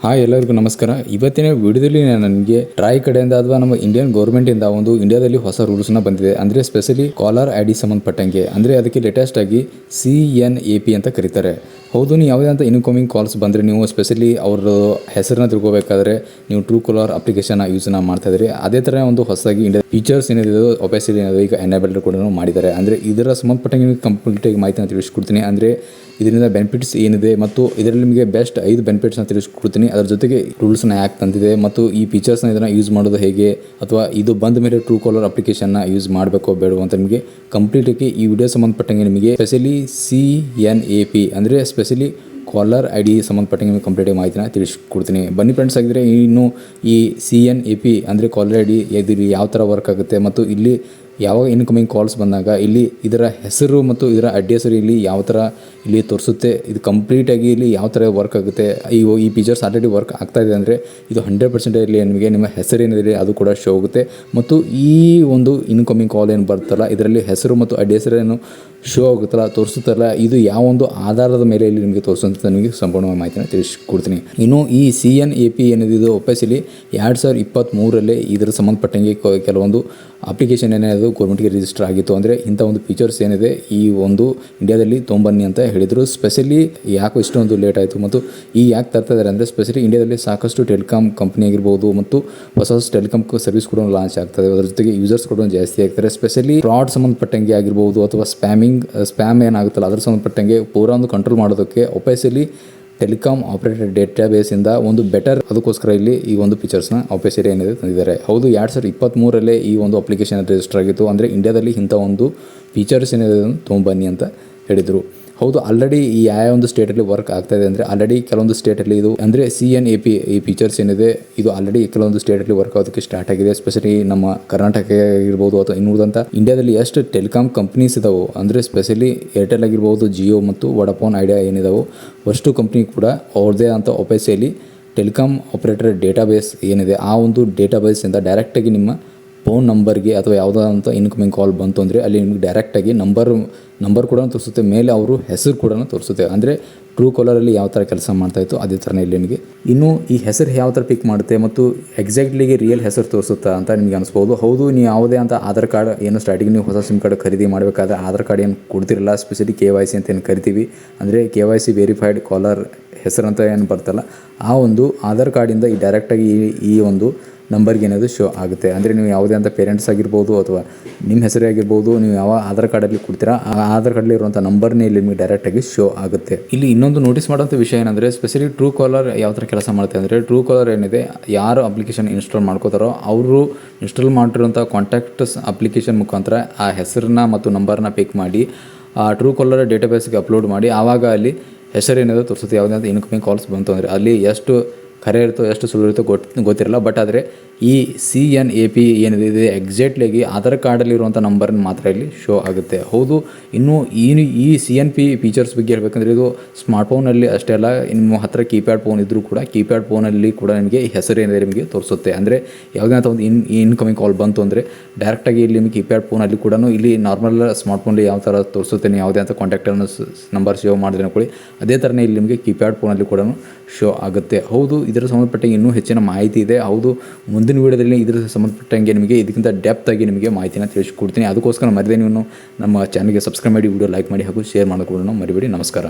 Hi, ಎಲ್ಲರಿಗೂ ನಮಸ್ಕಾರ. ಇವತ್ತಿನ ವಿಡಿಯೋದಲ್ಲಿ ನನಗೆ ಟ್ರಾಯ್ ಕಡೆಯಿಂದ ಅಥವಾ ನಮ್ಮ ಇಂಡಿಯನ್ ಗೌರ್ಮೆಂಟಿಂದ ಒಂದು ಇಂಡಿಯಾದಲ್ಲಿ ಹೊಸ ರೂಲ್ಸ್ನ ಬಂದಿದೆ. ಅಂದರೆ ಸ್ಪೆಷಲಿ ಕಾಲರ್ ಐ ಡಿ ಸಂಬಂಧಪಟ್ಟಂಗೆ, ಅಂದರೆ ಅದಕ್ಕೆ ಲೇಟೆಸ್ಟ್ ಆಗಿ CNAP ಅಂತ ಕರೀತಾರೆ. ಹೌದು, ನೀವು ಯಾವುದೇ ಅಂತ ಇನ್ಕಮಿಂಗ್ ಕಾಲ್ಸ್ ಬಂದರೆ ನೀವು ಸ್ಪೆಷಲಿ ಅವ್ರ ಹೆಸರನ್ನ ತಿಳ್ಕೊಬೇಕಾದ್ರೆ ನೀವು ಟ್ರೂ ಕಾಲರ್ ಅಪ್ಲಿಕೇಶನ್ ಯೂಸ್ನ ಮಾಡ್ತಾ ಇದ್ರಿ. ಅದೇ ಥರ ಒಂದು ಹೊಸದಾಗಿ ಇಂಡಿಯಾ ಫೀಚರ್ಸ್ ಏನಿದೆ ಒಪೆಸಿಟಿ ಏನಿದೆ ಈಗ ಎನೇಬಲ್ಡ್ ಕೂಡ ಮಾಡಿದ್ದಾರೆ. ಅಂದರೆ ಇದರ ಸಂಬಂಧಪಟ್ಟಂಗೆ ನಿಮಗೆ ಕಂಪ್ಲೀಟಾಗಿ ಮಾಹಿತಿನ ತಿಳಿಸ್ಕೊಡ್ತೀನಿ. ಅಂದರೆ ಇದರಿಂದ ಬೆನಿಫಿಟ್ಸ್ ಏನಿದೆ ಮತ್ತು ಇದರಲ್ಲಿ ನಿಮಗೆ ಬೆಸ್ಟ್ 5 ಬೆನಿಫಿಟ್ಸ್ನ ತಿಳಿಸ್ಕೊಡ್ತೀನಿ. ಅದರ ಜೊತೆಗೆ ರೂಲ್ಸ್ನ ಯಾಕೆ ತಂದಿದೆ ಮತ್ತು ಈ ಫೀಚರ್ಸ್ನ ಇದನ್ನು ಯೂಸ್ ಮಾಡೋದು ಹೇಗೆ, ಅಥವಾ ಇದು ಬಂದ ಮೇಲೆ ಟ್ರೂ ಕಾಲರ್ ಅಪ್ಲಿಕೇಶನ್ನ ಯೂಸ್ ಮಾಡಬೇಕೋ ಬೇಡವೋ ಅಂತ ನಿಮಗೆ ಕಂಪ್ಲೀಟಾಗಿ ಈ ವಿಡಿಯೋ ಸಂಬಂಧಪಟ್ಟಂಗೆ ನಿಮಗೆ ಸ್ಪೆಷಲಿ CNAP ಅಂದರೆ ಸ್ಪೆಷಲಿ ಕಾಲರ್ ಐ ಡಿ ಸಂಬಂಧಪಟ್ಟಂಗೆ ನಿಮಗೆ ಕಂಪ್ಲೀಟಾಗಿ ಮಾಹಿತಿನ ತಿಳಿಸ್ಕೊಡ್ತೀನಿ. ಬನ್ನಿ ಫ್ರೆಂಡ್ಸ್, ಆಗಿದ್ರೆ ಇನ್ನು ಈ CNAP ಅಂದರೆ ಕಾಲರ್ ಐ ಡಿ ಇದು ಯಾವ ಥರ ವರ್ಕ್ ಆಗುತ್ತೆ ಮತ್ತು ಇಲ್ಲಿ ಯಾವಾಗ ಇನ್ಕಮಿಂಗ್ ಕಾಲ್ಸ್ ಬಂದಾಗ ಇಲ್ಲಿ ಇದರ ಹೆಸರು ಮತ್ತು ಇದರ ಅಡ್ರೆಸ್ ಇಲ್ಲಿ ಯಾವ ಥರ ಇಲ್ಲಿ ತೋರಿಸುತ್ತೆ, ಇದು ಕಂಪ್ಲೀಟಾಗಿ ಇಲ್ಲಿ ಯಾವ ಥರ ವರ್ಕ್ ಆಗುತ್ತೆ, ಈ ಫೀಚರ್ಸ್ ಆಲ್ರೆಡಿ ವರ್ಕ್ ಆಗ್ತಾ ಇದೆ ಅಂದರೆ ಇದು 100% ಇಲ್ಲಿ ನಿಮಗೆ ನಿಮ್ಮ ಹೆಸರು ಏನಿದೆ ಅದು ಕೂಡ ಶೋ ಆಗುತ್ತೆ. ಮತ್ತು ಈ ಒಂದು ಇನ್ಕಮಿಂಗ್ ಕಾಲ್ ಏನು ಬರ್ತಲ್ಲ ಇದರಲ್ಲಿ ಹೆಸರು ಮತ್ತು ಅಡ್ರೆಸ್ ಏನು ಶೋ ಆಗುತ್ತಲ್ಲ, ತೋರಿಸುತ್ತಲ್ಲ, ಇದು ಯಾವ ಒಂದು ಆಧಾರದ ಮೇಲೆ ಇಲ್ಲಿ ನಿಮಗೆ ತೋರಿಸುವಂಥ ನಿಮಗೆ ಸಂಪೂರ್ಣವಾಗಿ ಮಾಹಿತಿನ ತಿಳಿಸ್ಕೊಡ್ತೀನಿ. ಇನ್ನು ಈ CNAP ಏನಿದೆ ಇದು ಒಪ್ಪಿಸಲಿ 2023 ಇದರ ಸಂಬಂಧಪಟ್ಟಂಗೆ ಕೆಲವೊಂದು ಅಪ್ಲಿಕೇಶನ್ ಏನಿದೆ ಗೌರ್ಮೆಂಟ್ಗೆ ರಿಜಿಸ್ಟರ್ ಆಗಿತ್ತು. ಅಂದರೆ ಇಂಥ ಒಂದು ಫೀಚರ್ಸ್ ಏನಿದೆ ಈ ಒಂದು ಇಂಡಿಯಾದಲ್ಲಿ ತೊಂಬನ್ನಿ ಅಂತ ಹೇಳಿದರು. ಸ್ಪೆಷಲಿ ಯಾಕೆ ಇಷ್ಟೊಂದು ಲೇಟ್ ಆಯಿತು ಮತ್ತು ಈ ಯಾಕೆ ತರ್ತಾ ಇದ್ದಾರೆ ಅಂದರೆ ಸ್ಪೆಷಲಿ ಇಂಡಿಯಾದಲ್ಲಿ ಸಾಕಷ್ಟು ಟೆಲಿಕಾಮ್ ಕಂಪ್ನಿ ಆಗಿರ್ಬೋದು ಮತ್ತು ಹೊಸ ಟೆಲಿಕಾಮ್ ಸರ್ವಿಸ್ ಕೂಡ ಲಾಂಚ್ ಆಗ್ತದೆ. ಅದರ ಜೊತೆಗೆ ಯೂಸರ್ಸ್ ಕೂಡ ಜಾಸ್ತಿ ಆಗ್ತಾರೆ. ಸ್ಪೆಷಲಿ ಫ್ರಾಡ್ ಸಂಬಂಧಪಟ್ಟಂಗೆ ಆಗಿರ್ಬೋದು ಅಥವಾ ಸ್ಪ್ಯಾಮ್ ಏನಾಗುತ್ತಲ್ಲ ಅದ್ರ ಸಂಬಂಧಪಟ್ಟಂಗೆ ಪೂರಾ ಒಂದು ಕಂಟ್ರೋಲ್ ಮಾಡೋದಕ್ಕೆ ಒಪೆಸಿಲಿ ಟೆಲಿಕಾಮ್ ಆಪರೇಟರ್ ಡೇಟಾಬೇಸಿಂದ ಒಂದು ಬೆಟರ್ ಅದಕ್ಕೋಸ್ಕರ ಇಲ್ಲಿ ಈ ಒಂದು ಫೀಚರ್ಸ್ನ ಒಪೆಸಿಲಿ ಏನಿದೆ ತಂದಿದ್ದಾರೆ. ಹೌದು, 2023 ಈ ಒಂದು ಅಪ್ಲಿಕೇಶನ್ ರಿಜಿಸ್ಟರ್ ಆಗಿತ್ತು. ಅಂದರೆ ಇಂಡಿಯಾದಲ್ಲಿ ಇಂಥ ಒಂದು ಫೀಚರ್ಸ್ ಏನಿದೆ ತೊಗೊಂಬನ್ನಿ ಅಂತ ಹೇಳಿದರು. ಹೌದು, ಆಲ್ರೆಡಿ ಈ ಯಾವ ಒಂದು ಸ್ಟೇಟಲ್ಲಿ ವರ್ಕ್ ಆಗ್ತಾಯಿದೆ ಅಂದರೆ ಆಲ್ರೆಡಿ ಕೆಲವೊಂದು ಸ್ಟೇಟಲ್ಲಿ ಇದು ಅಂದರೆ CNAP ಈ ಫೀಚರ್ಸ್ ಏನಿದೆ ಇದು ಆಲ್ರೆಡಿ ಕೆಲವೊಂದು ಸ್ಟೇಟಲ್ಲಿ ವರ್ಕ್ ಆಗೋದಕ್ಕೆ ಸ್ಟಾರ್ಟ್ ಆಗಿದೆ. ಎಸ್ಪೆಷಲಿ ನಮ್ಮ ಕರ್ನಾಟಕ ಆಗಿರ್ಬೋದು ಅಥವಾ ಇನ್ನುಳಿದಂಥ ಇಂಡಿಯಾದಲ್ಲಿ ಎಷ್ಟು ಟೆಲಿಕಾಮ್ ಕಂಪ್ನೀಸ್ ಇದಾವೆ ಅಂದರೆ ಸ್ಪೆಷಲಿ ಏರ್ಟೆಲ್ ಆಗಿರ್ಬೋದು, ಜಿಯೋ ಮತ್ತು ವಡಾಫೋನ್ ಐಡಿಯಾ ಏನಿದಾವೆ ಅಷ್ಟು ಕಂಪ್ನಿ ಕೂಡ ಅವ್ರದ್ದೇ ಅಂತ ಒಪೆಸಿಲಿ ಟೆಲಿಕಾಮ್ ಆಪರೇಟರ್ ಡೇಟಾಬೇಸ್ ಏನಿದೆ ಆ ಒಂದು ಡೇಟಾಬೇಸಿಂದ ಡೈರೆಕ್ಟಾಗಿ ನಿಮ್ಮ ಫೋನ್ ನಂಬರ್ಗೆ ಅಥವಾ ಯಾವುದಾದಂಥ ಇನ್ಕಮಿಂಗ್ ಕಾಲ್ ಬಂತು ಅಂದರೆ ಅಲ್ಲಿ ನಿಮಗೆ ಡೈರೆಕ್ಟಾಗಿ ನಂಬರ್ ಕೂಡ ತೋರಿಸುತ್ತೆ, ಮೇಲೆ ಅವರು ಹೆಸರು ಕೂಡ ತೋರಿಸುತ್ತೆ. ಅಂದರೆ ಟ್ರೂ ಕಾಲರಲ್ಲಿ ಯಾವ ಥರ ಕೆಲಸ ಮಾಡ್ತಾಯಿತ್ತು ಅದೇ ಥರನೇ ಇಲ್ಲಿ ನಿಮಗೆ ಇನ್ನು ಈ ಹೆಸರು ಯಾವ ಥರ ಪಿಕ್ ಮಾಡುತ್ತೆ ಮತ್ತು ಎಕ್ಸಾಕ್ಟ್ಲಿಗೆ ರಿಯಲ್ ಹೆಸರು ತೋರಿಸುತ್ತಾ ಅಂತ ನಿಮಗೆ ಅನಿಸ್ಬೋದು. ಹೌದು, ನೀವು ಯಾವುದೇ ಅಂತ ಆಧಾರ್ ಕಾರ್ಡ್ ಏನು ಸ್ಟಾರ್ಟಿಂಗ್ ನೀವು ಹೊಸ ಸಿಮ್ ಕಾರ್ಡ್ ಖರೀದಿ ಮಾಡಬೇಕಾದ್ರೆ ಆಧಾರ್ ಕಾರ್ಡ್ ಏನು ಕೊಡ್ತಿರಲ್ಲ, ಸ್ಪೆಷಲಿ KYC ಅಂತ ಏನು ಕರಿತೀವಿ. ಅಂದರೆ KYC ವೆರಿಫೈಡ್ ಕಾಲರ್ ಹೆಸರು ಅಂತ ಏನು ಬರ್ತಲ್ಲ ಆ ಒಂದು ಆಧಾರ್ ಕಾರ್ಡಿಂದ ಈ ಡೈರೆಕ್ಟಾಗಿ ಈ ಒಂದು ನಂಬರ್ಗೆ ಏನಾದರೂ ಶೋ ಆಗುತ್ತೆ. ಅಂದರೆ ನೀವು ಯಾವುದೇ ಅಂತ ಪೇರೆಂಟ್ಸ್ ಆಗಿರ್ಬೋದು ಅಥವಾ ನಿಮ್ಮ ಹೆಸರೇ ಆಗಿರ್ಬೋದು, ನೀವು ಯಾವ ಆಧಾರ್ ಕಾರ್ಡಲ್ಲಿ ಕೊಡ್ತೀರಾ ಆ ಆಧಾರ್ ಕಾರ್ಡಲ್ಲಿ ಇರುವಂಥ ನಂಬರ್ನೇ ಇಲ್ಲಿ ನಿಮಗೆ ಡೈರೆಕ್ಟಾಗಿ ಶೋ ಆಗುತ್ತೆ. ಇಲ್ಲಿ ಇನ್ನೊಂದು ನೋಟಿಸ್ ಮಾಡೋಂಥ ವಿಷಯ ಏನಂದರೆ ಸ್ಪೆಷಲಿ ಟ್ರೂ ಕಾಲರ್ ಯಾವ ಥರ ಕೆಲಸ ಮಾಡುತ್ತೆ ಅಂದರೆ ಟ್ರೂ ಕಾಲರ್ ಏನಿದೆ ಯಾರು ಅಪ್ಲಿಕೇಶನ್ ಇನ್ಸ್ಟಾಲ್ ಮಾಡ್ಕೋತಾರೋ ಅವರು ಇನ್ಸ್ಟಾಲ್ ಮಾಡಿರೋಂಥ ಕಾಂಟ್ಯಾಕ್ಟ್ಸ್ ಅಪ್ಲಿಕೇಶನ್ ಮುಖಾಂತರ ಆ ಹೆಸರನ್ನ ಮತ್ತು ನಂಬರ್ನ ಪಿಕ್ ಮಾಡಿ ಆ ಟ್ರೂ ಕಾಲರ್ ಡೇಟಾಬೇಸ್ಗೆ ಅಪ್ಲೋಡ್ ಮಾಡಿ ಆವಾಗ ಅಲ್ಲಿ ಹೆಸರೇನಿದೆ ತೋರಿಸುತ್ತೆ. ಯಾವುದೇ ಅಂತ ಇನ್ಕಮಿಂಗ್ ಕಾಲ್ಸ್ ಬಂತು ಅಂದರೆ ಅಲ್ಲಿ ಎಷ್ಟು ಖರೆ ಇರುತ್ತೋ ಎಷ್ಟು ಸುಳ್ಳು ಇರುತ್ತೋ ಗೊತ್ತಿರಲ್ಲ. ಬಟ್ ಆದರೆ ಈ CNAP ಏನಿದೆ ಇದು ಎಕ್ಸಾಕ್ಟ್ಲಿಯಾಗಿ ಆಧಾರ್ ಕಾರ್ಡಲ್ಲಿರುವಂಥ ನಂಬರ್ನ ಮಾತ್ರ ಇಲ್ಲಿ ಶೋ ಆಗುತ್ತೆ. ಹೌದು, ಇನ್ನು ಈ CNAP ಫೀಚರ್ಸ್ ಬಗ್ಗೆ ಹೇಳಬೇಕಂದ್ರೆ ಇದು ಸ್ಮಾರ್ಟ್ಫೋನಲ್ಲಿ ಅಷ್ಟೇ ಅಲ್ಲ, ನಿಮ್ಮ ಹತ್ತಿರ ಕೀಪ್ಯಾಡ್ ಫೋನ್ ಇದ್ದರೂ ಕೂಡ ಕೀಪ್ಯಾಡ್ ಫೋನಲ್ಲಿ ಕೂಡ ನಿಮಗೆ ಹೆಸರೇನಿದೆ ನಿಮಗೆ ತೋರಿಸುತ್ತೆ. ಅಂದರೆ ಯಾವುದೇ ಅಂತ ಒಂದು ಇನ್ಕಮಿಂಗ್ ಕಾಲ್ ಬಂತು ಅಂದರೆ ಡೈರೆಕ್ಟಾಗಿ ಇಲ್ಲಿ ನಿಮಗೆ ಕೀಪ್ಯಾಡ್ ಫೋನಲ್ಲಿ ಕೂಡ ಇಲ್ಲಿ ನಾರ್ಮಲ್ ಸ್ಮಾರ್ಟ್ಫೋನಲ್ಲಿ ಯಾವ ಥರ ತೋರಿಸುತ್ತೆ ನೀವು ಯಾವುದೇ ಅಂತ ಕಾಂಟ್ಯಾಕ್ಟನ್ನು ನಂಬರ್ ಸೇವ್ ಮಾಡಿದ್ರೆ ಅನ್ಕೊಳ್ಳಿ, ಅದೇ ಥರನೇ ಇಲ್ಲಿ ನಿಮಗೆ ಕೀಪ್ಯಾಡ್ ಫೋನಲ್ಲಿ ಕೂಡ ಶೋ ಆಗುತ್ತೆ. ಹೌದು, ಇದರ ಸಂಬಂಧಪಟ್ಟಂಗೆ ಇನ್ನೂ ಹೆಚ್ಚಿನ ಮಾಹಿತಿ ಇದೆ. ಹೌದು, ಮುಂದಿನ ವಿಡಿಯೋದಲ್ಲಿ ಇದರ ಸಂಬಂಧಪಟ್ಟಂಗೆ ನಿಮಗೆ ಇದಕ್ಕಿಂತ ಡೆಪ್ತ್ ಆಗಿ ನಿಮಗೆ ಮಾಹಿತಿನ ತಿಳಿಸ್ಕೊಡ್ತೀನಿ. ಅದಕ್ಕೋಸ್ಕರ ಮರಿದೇ ನೀವು ನಮ್ಮ ಚಾನಲ್ಗೆ ಸಬ್ಸ್ಕ್ರೈಬ್ ಮಾಡಿ, ವಿಡಿಯೋ ಲೈಕ್ ಮಾಡಿ ಹಾಗೂ ಶೇರ್ ಮಾಡೋದು ಮರಿಬೇಡಿ. ನಮಸ್ಕಾರ.